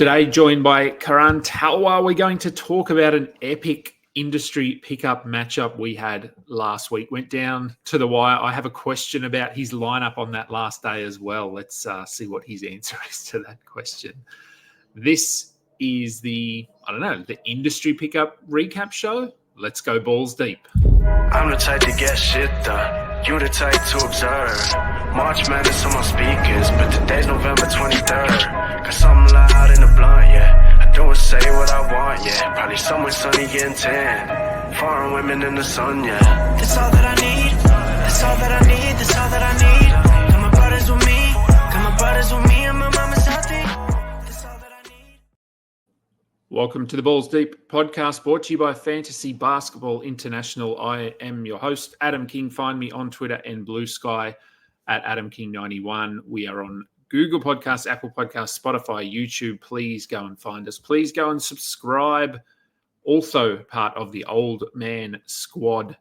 Today, joined by Karan Talwar, we're going to talk about an epic industry pickup matchup we had last week. Went down to the wire. I have a question about his lineup on that last day as well. Let's see what his answer is to that question. This is the industry pickup recap show. Let's go balls deep. I'm the type to get shit done. You the type to observe. March Madness on my speakers, but today's November 23rd. Got something loud in the blunt, yeah. I don't say what I want, yeah. Probably somewhere sunny getting tan. Foreign women in the sun, yeah. That's all that I need. That's all that I need. That's all that I need. Got my brothers with me. Got my brothers with me and my mama's healthy. That's all that I need. Welcome to the Balls Deep podcast, brought to you by Fantasy Basketball International. I am your host, Adam King. Find me on Twitter and Blue Sky at AdamKing91. We are on Google Podcasts, Apple Podcasts, Spotify, YouTube. Please go and find us. Please go and subscribe. Also part of the Old Man Squad,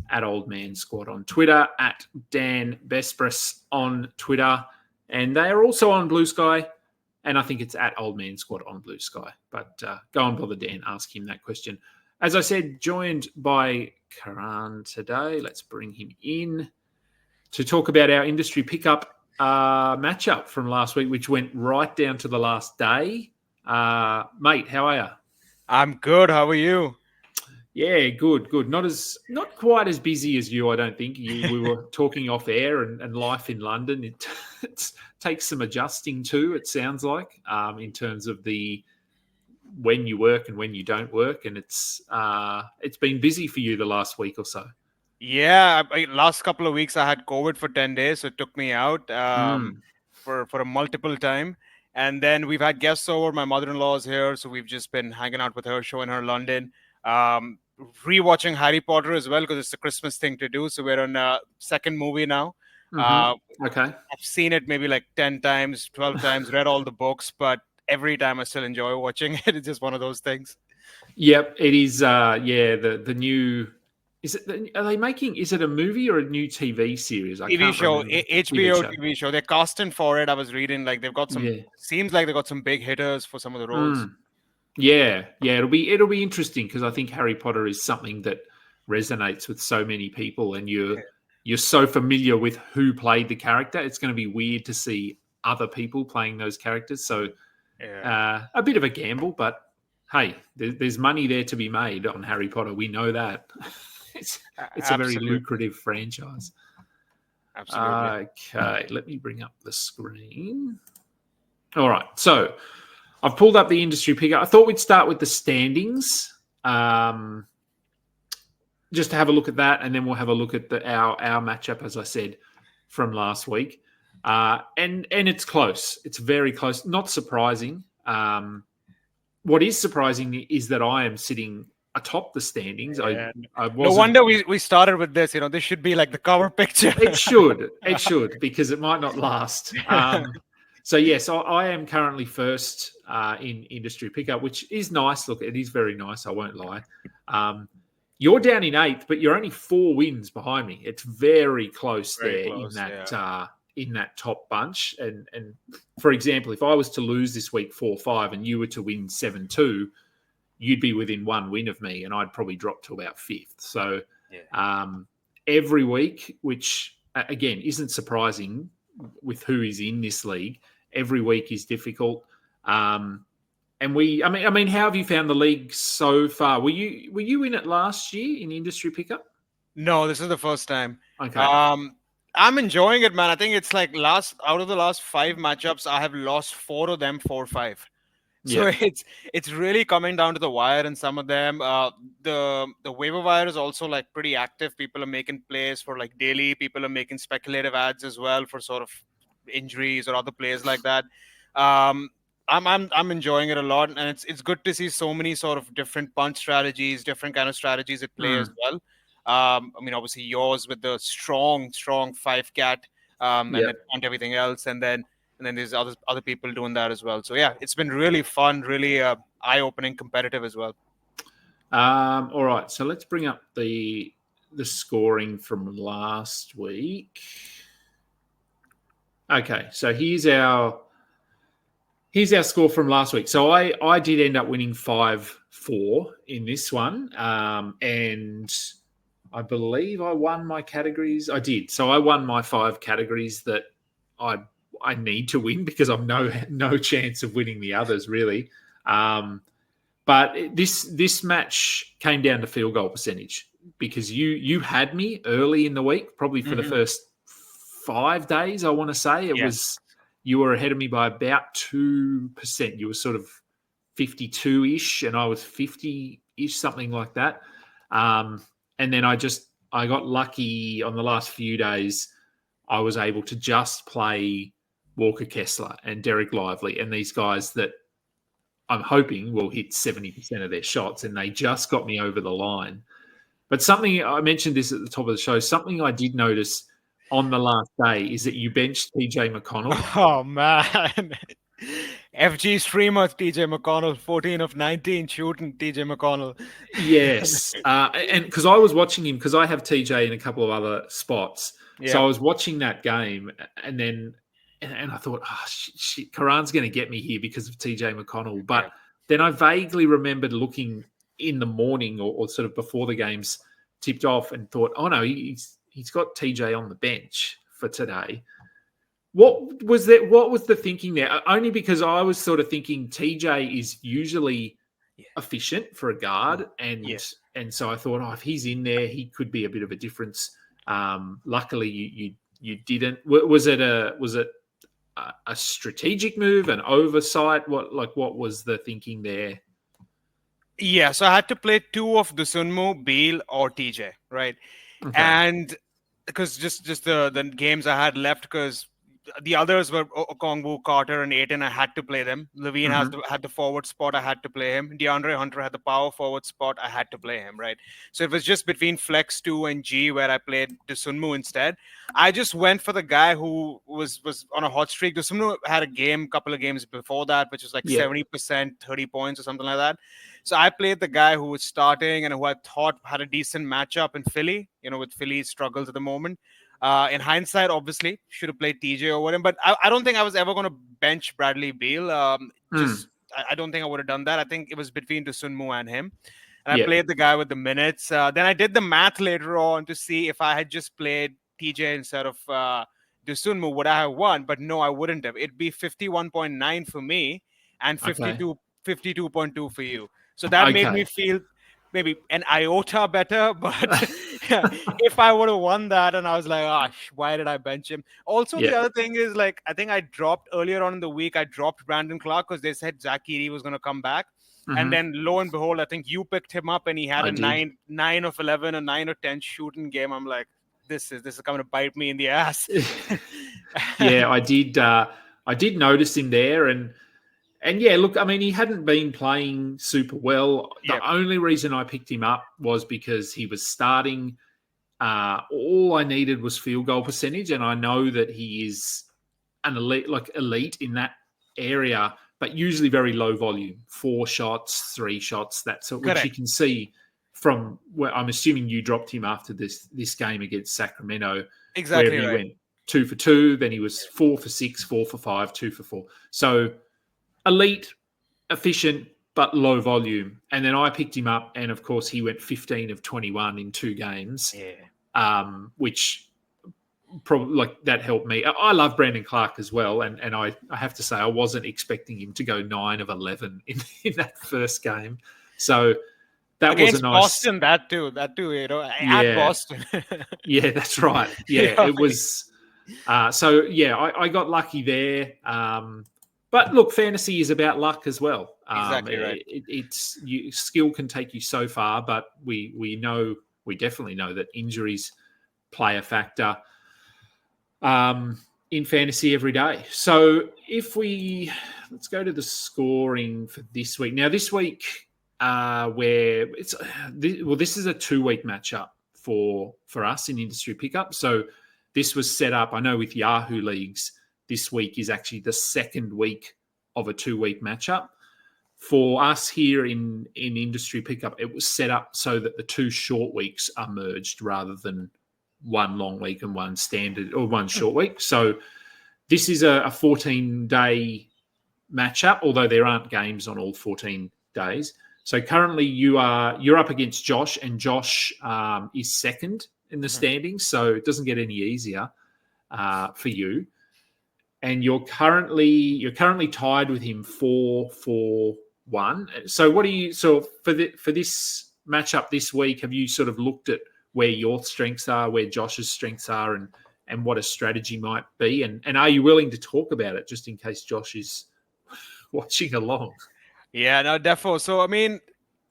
at Old Man Squad on Twitter, at Dan Bespris on Twitter. And they are also on Blue Sky. And I think it's at Old Man Squad on Blue Sky. But go and bother Dan, ask him that question. As I said, joined by Karan today. Let's bring him in to talk about our industry pickup matchup from last week, which went right down to the last day. Mate, how are you? I'm good. How are you? Yeah, good. Not quite as busy as you, I don't think. We were talking off air and life in London. It takes some adjusting too, it sounds like, in terms of the when you work and when you don't work. And it's been busy for you the last week or so. Yeah, last couple of weeks I had COVID for 10 days, so it took me out for a multiple time. And then we've had guests over. My mother-in-law is here, so we've just been hanging out with her, showing her London. Rewatching Harry Potter as well, because it's a Christmas thing to do. So we're on a second movie now. Okay. I've seen it maybe like 10 times, 12 times, read all the books, but every time I still enjoy watching it. It's just one of those things. Yep, it is. The new. Is it a movie or a new TV series? TV show, HBO TV show. They're casting for it. I was reading, like, they've got some. Yeah. Seems like they got some big hitters for some of the roles. Yeah. It'll be interesting because I think Harry Potter is something that resonates with so many people, and you're so familiar with who played the character. It's going to be weird to see other people playing those characters. So, a bit of a gamble, but hey, there's money there to be made on Harry Potter. We know that. It's a very lucrative franchise. Absolutely. Okay, let me bring up the screen. All right, so I've pulled up the industry pickup. I thought we'd start with the standings, just to have a look at that, and then we'll have a look at our matchup, as I said, from last week. And it's close. It's very close. Not surprising. What is surprising is that I am sitting atop the standings. No wonder we started with this. This should be like the cover picture. It should, because it might not last. So yes, I am currently first in industry pickup, which is nice. Look, it is very nice. I won't lie. You're down in 8th, but you're only 4 wins behind me. It's very close in that top bunch. And for example, if I was to lose this week 4-5 and you were to win 7-2, you'd be within 1 win of me, and I'd probably drop to about 5th. So every week, which again isn't surprising with who is in this league, every week is difficult. And how have you found the league so far? Were you in it last year in industry pickup? No, this is the first time. Okay. I'm enjoying it, man. I think it's like out of the last 5 matchups, I have lost 4 of them, 4-5. So it's really coming down to the wire in some of them. The waiver wire is also like pretty active. People are making plays for like daily. People are making speculative ads as well for sort of injuries or other plays like that. I'm enjoying it a lot, and it's good to see so many sort of different punch strategies, different kind of strategies at play as well. Obviously yours with the strong 5-cat, and then everything else, and then there's other people doing that as well. So yeah, it's been really fun, really eye-opening, competitive as well. All right, so let's bring up the scoring from last week. Okay, so here's our Here's our score from last week. So I did end up winning 5-4 in this one, and I believe I won my categories. I did. So I won my 5 categories that I need to win because I'm no chance of winning the others really. But this match came down to field goal percentage because you had me early in the week, probably for the first 5 days. I want to say it was. You were ahead of me by about 2%. You were sort of 52-ish, and I was 50-ish, something like that. And then I got lucky on the last few days. I was able to just play Walker Kessler and Derek Lively and these guys that I'm hoping will hit 70% of their shots, and they just got me over the line. But something, I mentioned this at the top of the show, something I did notice on the last day is that you benched TJ McConnell. Oh, man. FG streamer TJ McConnell, 14 of 19 shooting TJ McConnell. Yes. And because I was watching him, because I have TJ in a couple of other spots. Yeah. So I was watching that game, and then I thought, oh, shit, Karan's going to get me here because of TJ McConnell. But then I vaguely remembered looking in the morning or sort of before the games tipped off and thought, oh, no, he's got TJ on the bench for today. What was that? What was the thinking there? Only because I was sort of thinking TJ is usually efficient for a guard, and so I thought, oh, if he's in there, he could be a bit of a difference. Luckily, you didn't. Was it a strategic move, an oversight? What was the thinking there? Yeah, so I had to play 2 of Dusunmu, Beal, or TJ, right? Okay. And because just the games I had left, because the others were Okongwu, Carter, and Aiton. I had to play them. Levine had the forward spot. I had to play him. DeAndre Hunter had the power forward spot. I had to play him, right? So it was just between Flex 2 and G where I played Dusunmu instead. I just went for the guy who was on a hot streak. Dusunmu had a couple of games before that, which was like 70%, 30 points or something like that. So I played the guy who was starting and who I thought had a decent matchup in Philly, with Philly's struggles at the moment. In hindsight, obviously, should have played TJ over him. But I don't think I was ever going to bench Bradley Beal. I don't think I would have done that. I think it was between Dusunmu and him. And I played the guy with the minutes. Then I did the math later on to see if I had just played TJ instead of Dusunmu, would I have won? But no, I wouldn't have. It'd be 51.9 for me and 52.2 for you. So that made me feel maybe an iota better, but if I would have won that, and I was like, why did I bench him? Also, the other thing is, I think I dropped earlier on in the week, I dropped Brandon Clark because they said Zach Edey was going to come back. And then lo and behold, I think you picked him up and he had 9 of 11, a 9 or 10 shooting game. I'm like, this is coming to bite me in the ass. I did notice him there, and yeah, look, I mean, he hadn't been playing super well. The only reason I picked him up was because he was starting. All I needed was field goal percentage, and I know that he is an elite in that area, but usually very low volume, 4 shots, 3 shots, that sort, which you can see from where I'm assuming you dropped him after this game against Sacramento. Exactly, where he went 2 for 2, then he was 4 for 6, 4 for 5, 2 for 4. So elite, efficient, but low volume. And then I picked him up, and of course he went 15 of 21 in 2 games, which probably that helped me. I love Brandon Clark as well, and I have to say I wasn't expecting him to go 9 of 11 in that first game. So that against was a nice Boston. That too. At Boston. Yeah, that's right. Yeah, it was. I got lucky there. But look, fantasy is about luck as well. Exactly right. Skill can take you so far, but we definitely know that injuries play a factor in fantasy every day. So let's go to the scoring for this week. Now, this week, this is a 2-week matchup for us in Industry Pickup. So this was set up, I know, with Yahoo leagues. This week is actually the second week of a 2-week matchup. For us here in Industry Pickup, it was set up so that the 2 short weeks are merged rather than 1 long week and 1 standard or 1 short week. So this is a 14-day matchup, although there aren't games on all 14 days. So currently you're up against Josh, and Josh is second in the standings, so it doesn't get any easier for you. And you're currently tied with him 4-1. So for this matchup this week, have you sort of looked at where your strengths are, where Josh's strengths are, and what a strategy might be? And are you willing to talk about it just in case Josh is watching along? Yeah, no, definitely. So, I mean,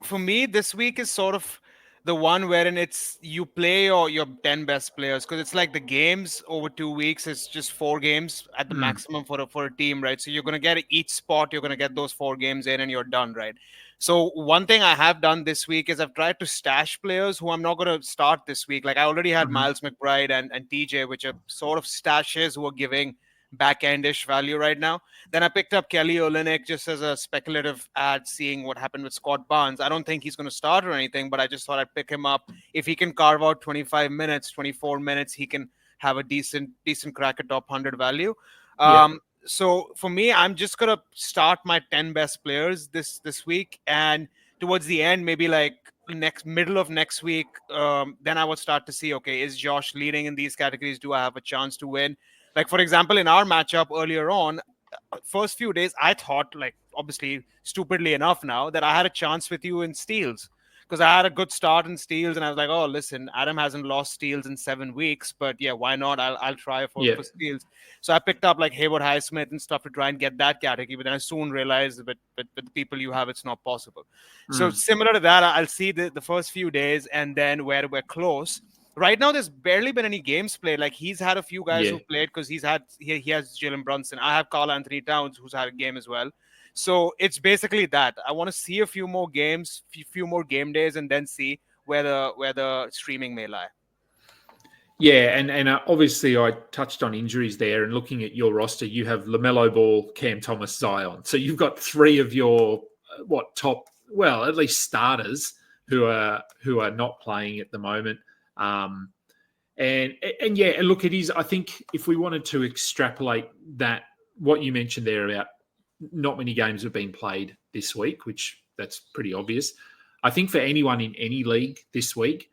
for me, this week is sort of the one wherein it's you play your 10 best players, because it's like the games over 2 weeks is just 4 games at the maximum for a team, right? So you're going to get each spot, you're going to get those 4 games in and you're done, right? So one thing I have done this week is I've tried to stash players who I'm not going to start this week. Like I already had Miles McBride and TJ, which are sort of stashes who are giving back-endish value right now. Then I picked up Kelly Olynyk just as a speculative ad, seeing what happened with Scott Barnes. I don't think he's going to start or anything, but I just thought I'd pick him up. If he can carve out 25 minutes, 24 minutes, he can have a decent crack at top 100 value. So for me, I'm just going to start my 10 best players this week. And towards the end, maybe like middle of next week, then I would start to see, okay, is Josh leading in these categories? Do I have a chance to win? Like, for example, in our matchup earlier on, first few days, I thought, like, obviously, stupidly enough now, that I had a chance with you in steals. Because I had a good start in steals, and I was like, oh, listen, Adam hasn't lost steals in 7 weeks, but yeah, why not? I'll try for steals. So I picked up, like, Hayward Highsmith and stuff to try and get that category, but then I soon realized that with the people you have, it's not possible. So similar to that, I'll see the first few days, and then where we're close. Right now, there's barely been any games played. Like he's had a few guys who played because he has Jalen Brunson. I have Karl Anthony Towns who's had a game as well. So it's basically that. I want to see a few more games, few more game days, and then see where the streaming may lie. Yeah, and obviously I touched on injuries there, and looking at your roster, you have LaMelo Ball, Cam Thomas, Zion. So you've got 3 of your at least starters who are not playing at the moment. And look, it is. I think if we wanted to extrapolate that, what you mentioned there about not many games have been played this week, which that's pretty obvious. I think for anyone in any league this week,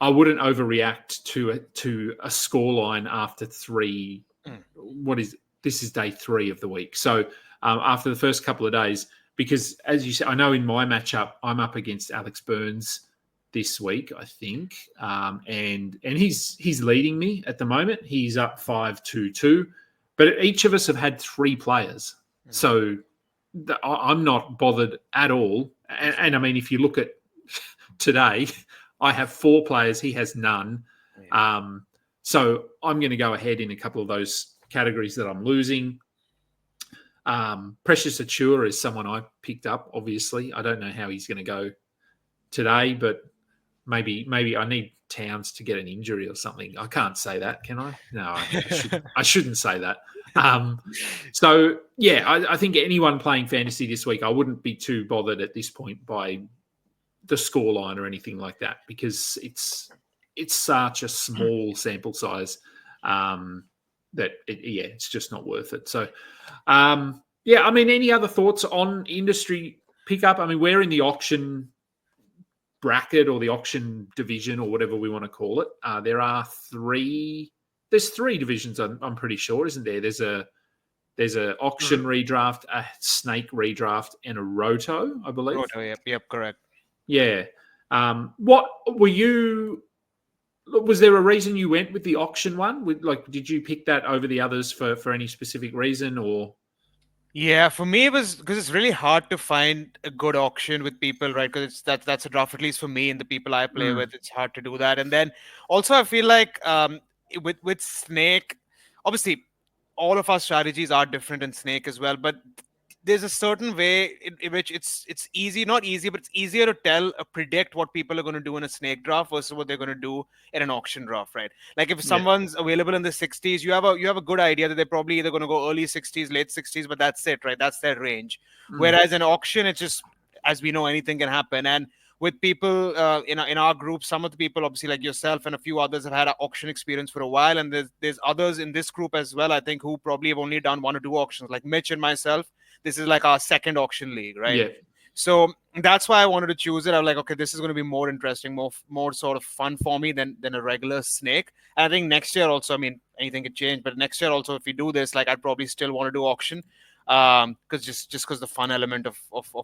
I wouldn't overreact to a scoreline after 3. This is day 3 of the week. So after the first couple of days, because as you said, I know in my matchup I'm up against Alex Burns this week, I think, and he's leading me at the moment. He's up 5-2-2, but each of us have had 3 players, so I'm not bothered at all. And I mean, if you look at today, I have 4 players. He has none. So I'm going to go ahead in a couple of those categories that I'm losing. Precious Achiuwa is someone I picked up. Obviously, I don't know how he's going to go today, but maybe I need Towns to get an injury or something. I can't say that, can I? No, I shouldn't say that. So, yeah, I think anyone playing fantasy this week, I wouldn't be too bothered at this point by the scoreline or anything like that, because it's such a small sample size that it's just not worth it. So, I mean, any other thoughts on industry pickup? I mean, we're in the auction bracket or the auction division or whatever we want to call it. There's 3 divisions, I'm pretty sure, isn't there? There's a auction redraft, a snake redraft, and a roto, I believe. Roto, yep, correct. Yeah. What were you? Was there a reason you went with the auction one? Did you pick that over the others for any specific reason, or? Yeah, for me it was because it's really hard to find a good auction with people, right? Because that's a draft, at least for me and the people I play with. It's hard to do that. And then also I feel like with Snake, obviously all of our strategies are different in Snake as well, but there's a certain way in which it's easy, not easy, but it's easier to predict what people are going to do in a Snake draft versus what they're going to do in an auction draft, right? Like if someone's available in the 60s, you have a good idea that they're probably either going to go early 60s, late 60s, but that's it, right? That's their range. Whereas in auction, it's just, as we know, anything can happen. And with people in our group, some of the people, obviously like yourself and a few others, have had an auction experience for a while, and there's others in this group as well, I think, who probably have only done 1 or 2 auctions, like Mitch and myself. this is like our second auction league, right? Yeah. So that's why I wanted to choose it. I was like, okay, this is going to be more interesting, more sort of fun for me than a regular snake. And I think next year also, I mean, anything could change, but next year also, if we do this, like I'd probably still want to do auction, because just because the fun element of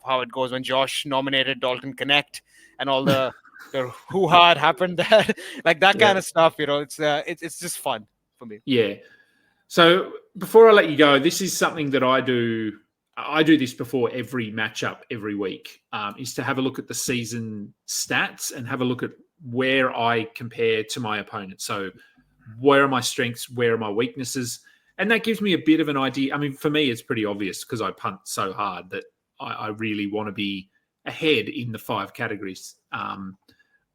how it goes when Josh nominated Dalton Connect and all the hoo-ha happened there, like that kind of stuff. It's just fun for me. Yeah. So before I let you go, this is something that I do. I do this before every matchup every week, is to have a look at the season stats and have a look at where I compare to my opponent. So where are my strengths? Where are my weaknesses? And that gives me a bit of an idea. I mean, for me, it's pretty obvious because I punt so hard that I really want to be ahead in the 5 categories.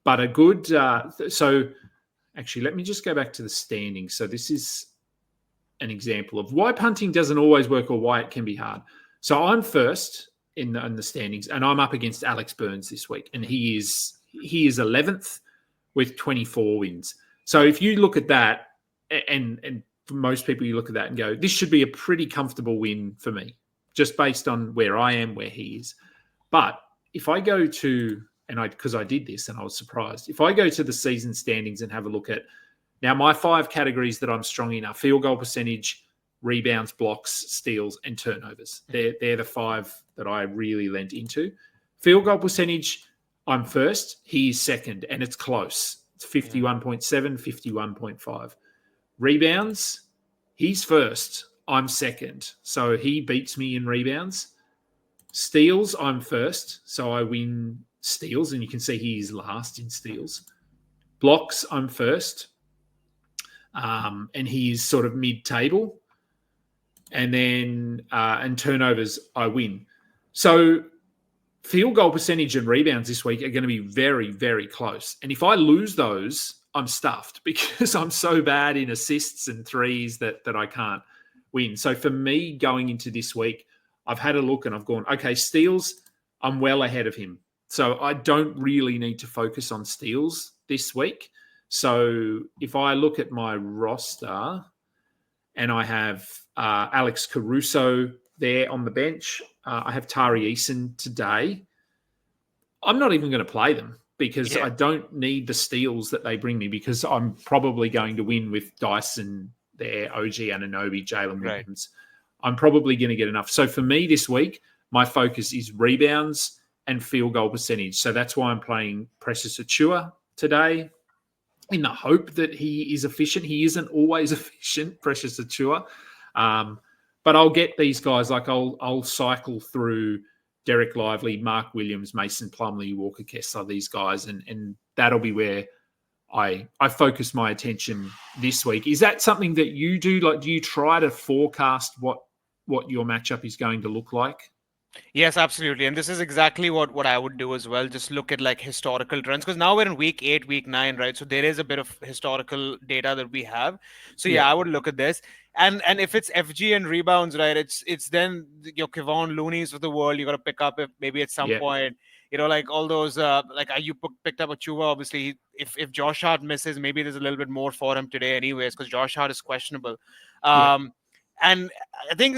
But a good... so actually, let me just go back to the standings. So this is an example of why punting doesn't always work or why it can be hard. So I'm first in the standings, and I'm up against Alex Burns this week, and he is 11th with 24 wins. So if you look at that, and for most people, you look at that and go, this should be a pretty comfortable win for me, just based on where I am, where he is. But if I go to, because I did this and I was surprised, if I go to the season standings and have a look at, now my 5 categories that I'm strong in are field goal percentage, rebounds, blocks, steals, and turnovers. They're the 5 that I really lent into. Field goal percentage, I'm first. He's second, and it's close. It's 51.7, 51.5. Rebounds, he's first. I'm second. So he beats me in rebounds. Steals, I'm first. So I win steals, and you can see he's last in steals. Blocks, I'm first. And he's sort of mid-table. And then and turnovers, I win. So field goal percentage and rebounds this week are going to be very, very close. And if I lose those, I'm stuffed because I'm so bad in assists and threes that I can't win. So for me, going into this week, I've had a look and I've gone, okay, steals, I'm well ahead of him. So I don't really need to focus on steals this week. So if I look at my roster and I have Alex Caruso there on the bench, I have Tari Eason today, I'm not even going to play them because I don't need the steals that they bring me because I'm probably going to win with Dyson there, OG Anunoby, Jalen Williams. I'm probably going to get enough. So for me this week, my focus is rebounds and field goal percentage. So that's why I'm playing Precious Achua today in the hope that he is efficient. He isn't always efficient, Precious Achua. But I'll get these guys, like I'll cycle through Derek Lively, Mark Williams, Mason Plumlee, Walker Kessler, these guys, and that'll be where I focus my attention this week. Is that something that you do? Like, do you try to forecast what your matchup is going to look like? Yes, absolutely. And this is exactly what I would do as well. Just look at like historical trends because now we're in week 8, week 9, right? So there is a bit of historical data that we have. So I would look at this. And if it's FG and rebounds, right, it's then your Kevon Looney's of the world you got to pick up if maybe at some point. Like all those, like you picked up Achua, obviously. If Josh Hart misses, maybe there's a little bit more for him today anyways because Josh Hart is questionable. And I think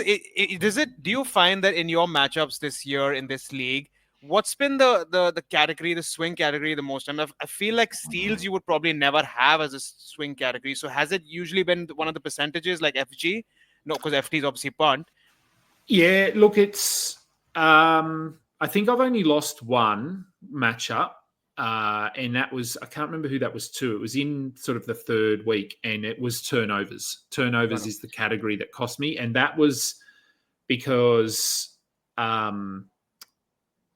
do you find that in your matchups this year in this league, what's been the category, the swing category the most? I mean, I feel like steals you would probably never have as a swing category. So has it usually been one of the percentages like FG? No, because FT is obviously punt. Yeah, look, it's I think I've only lost one matchup. And that was, I can't remember who that was to. It was in sort of the 3rd week, and it was turnovers. Turnovers is the category that cost me. And that was because, I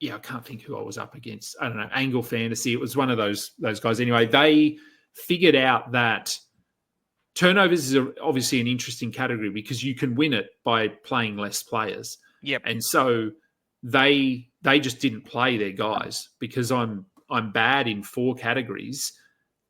can't think who I was up against. I don't know, Angle Fantasy. It was one of those guys. Anyway, they figured out that turnovers is obviously an interesting category because you can win it by playing less players. Yep. And so they just didn't play their guys because I'm bad in 4 categories.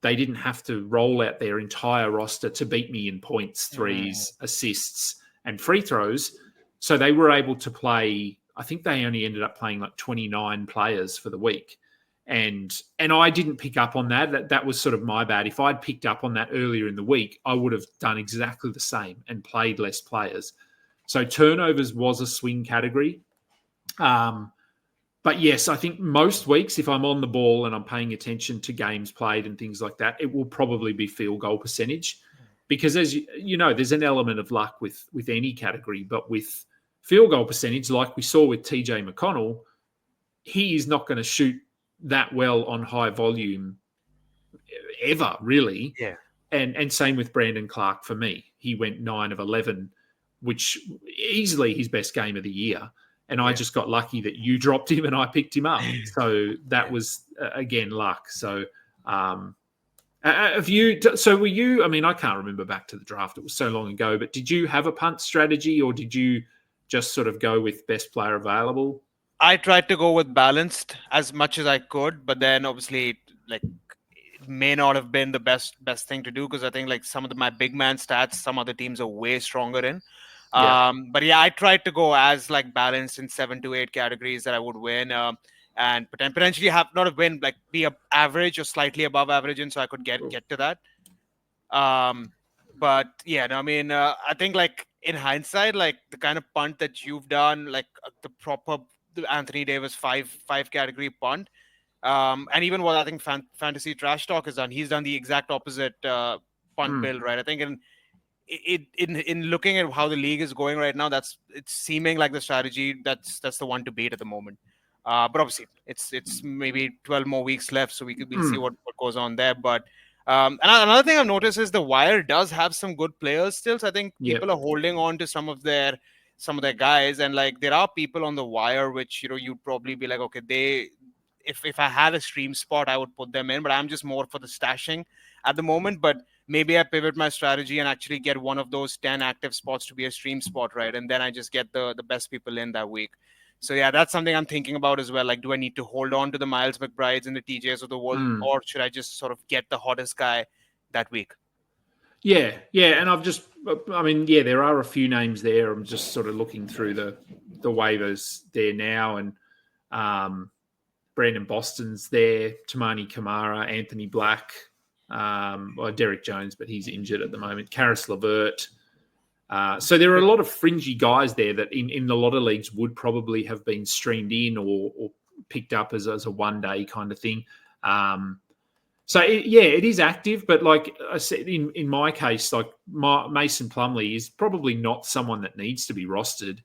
They didn't have to roll out their entire roster to beat me in points, threes, assists, and free throws. So they were able to play, I think they only ended up playing like 29 players for the week. And I didn't pick up on that. That was sort of my bad. If I'd picked up on that earlier in the week, I would have done exactly the same and played less players. So turnovers was a swing category. But yes, I think most weeks, if I'm on the ball and I'm paying attention to games played and things like that, it will probably be field goal percentage. Because as you know, there's an element of luck with any category, but with field goal percentage, like we saw with TJ McConnell, he is not going to shoot that well on high volume ever, really. Yeah. And same with Brandon Clark for me. He went 9 of 11, which easily his best game of the year. And I just got lucky that you dropped him and I picked him up. So that was, again, luck. So were you, I mean, I can't remember back to the draft. It was so long ago, but did you have a punt strategy or did you just sort of go with best player available? I tried to go with balanced as much as I could, but then obviously like it may not have been the best thing to do because I think like some of my big man stats, some other teams are way stronger in. But yeah, I tried to go as like balanced in 7 to 8 categories that I would win, and potentially have not a win, like be a average or slightly above average, and so I could get to that. But yeah, no, I mean, I think like in hindsight, like the kind of punt that you've done, like the proper Anthony Davis five category punt, and even what I think Fantasy Trash Talk has done, he's done the exact opposite punt build, right? I think in looking at how the league is going right now, it's seeming like the strategy that's the one to beat at the moment. But obviously, it's maybe 12 more weeks left, so we'll see what goes on there. But and another thing I've noticed is the Wire does have some good players still. So I think people are holding on to some of their guys, and like there are people on the Wire which you'd probably be like, okay, if I had a stream spot, I would put them in, but I'm just more for the stashing at the moment. But maybe I pivot my strategy and actually get one of those 10 active spots to be a stream spot, right? And then I just get the best people in that week. So yeah, that's something I'm thinking about as well. Like, do I need to hold on to the Miles McBrides and the TJs of the world, or should I just sort of get the hottest guy that week? Yeah. And there are a few names there. I'm just sort of looking through the waivers there now, and Brandon Boston's there, Tamani Kamara, Anthony Black, Derek Jones, but he's injured at the moment, Karis LeVert. So there are a lot of fringy guys there that in a lot of leagues would probably have been streamed in or picked up as a one-day kind of thing. It is active, but like I said, in my case, like Mason Plumlee is probably not someone that needs to be rostered,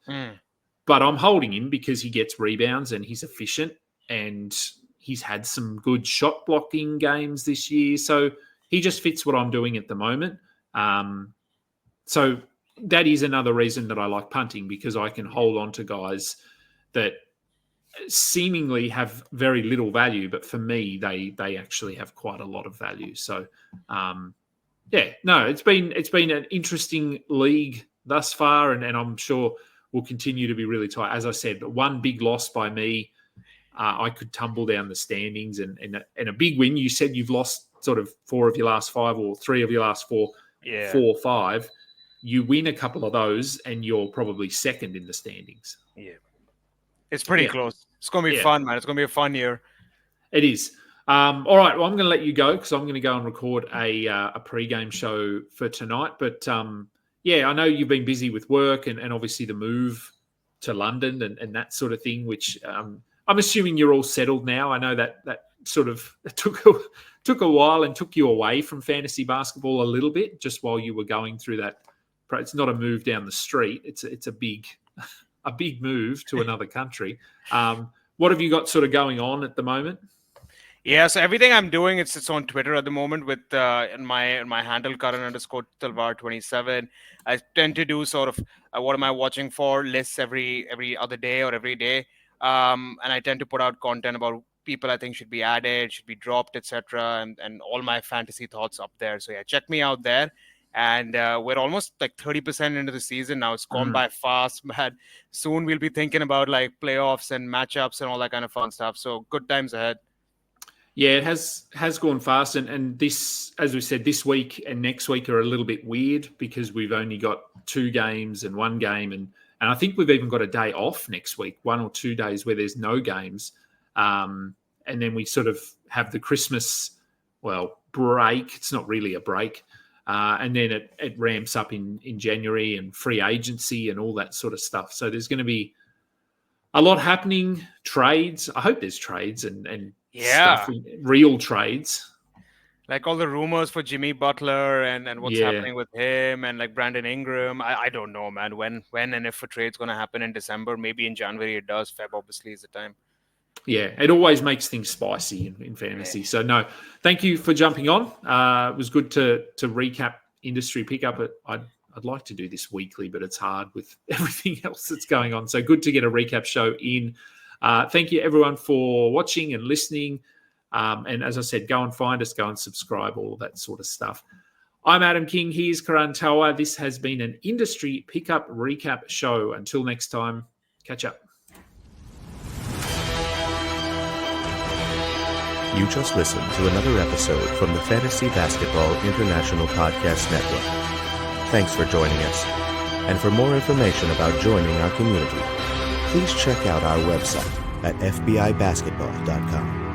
but I'm holding him because he gets rebounds and he's efficient and he's had some good shot blocking games this year. So he just fits what I'm doing at the moment. So that is another reason that I like punting, because I can hold on to guys that seemingly have very little value, but for me, they actually have quite a lot of value. So, it's been an interesting league thus far, and I'm sure will continue to be really tight. As I said, one big loss by me, I could tumble down the standings, and a big win. You said you've lost sort of 4 of your last 5 or 3 of your last 4, 4 or 5. You win a couple of those, and you're probably second in the standings. Yeah, it's pretty close. It's going to be fun, man. It's going to be a fun year. It is. All right. Well, I'm going to let you go because I'm going to go and record a pre-game show for tonight. But I know you've been busy with work and obviously the move to London and that sort of thing, which I'm assuming you're all settled now. I know that sort of took a while and took you away from fantasy basketball a little bit just while you were going through that. It's not a move down the street. It's a big move to another country. What have you got sort of going on at the moment? Yeah, so everything I'm doing, it's on Twitter at the moment with in my handle Karan _Talwar 27. I tend to do sort of what am I watching for lists every other day or every day, and I tend to put out content about people I think should be added, should be dropped, etc., and all my fantasy thoughts up there. So yeah, check me out there. And we're almost like 30% into the season now. It's gone by fast, man. Soon we'll be thinking about like playoffs and matchups and all that kind of fun stuff. So good times ahead. Yeah, it has gone fast. And this, as we said, this week and next week are a little bit weird because we've only got 2 games and 1 game. And I think we've even got a day off next week, 1 or 2 days where there's no games. And then we sort of have the Christmas, break. It's not really a break. And then it ramps up in January and free agency and all that sort of stuff. So there's going to be a lot happening, trades. I hope there's trades and stuff, real trades. Like all the rumors for Jimmy Butler and what's happening with him and like Brandon Ingram. I don't know, man. When and if a trade's going to happen in December, maybe in January it does. Feb obviously is the time. Yeah, it always makes things spicy in fantasy. So no, thank you for jumping on. It was good to recap industry pickup. I'd like to do this weekly, but it's hard with everything else that's going on. So good to get a recap show in. Thank you everyone for watching and listening. And as I said, go and find us, go and subscribe, all of that sort of stuff. I'm Adam King. Here's Karan Talwar. This has been an industry pickup recap show. Until next time, catch up. You just listened to another episode from the Fantasy Basketball International Podcast Network. Thanks for joining us. And for more information about joining our community, please check out our website at fbibasketball.com.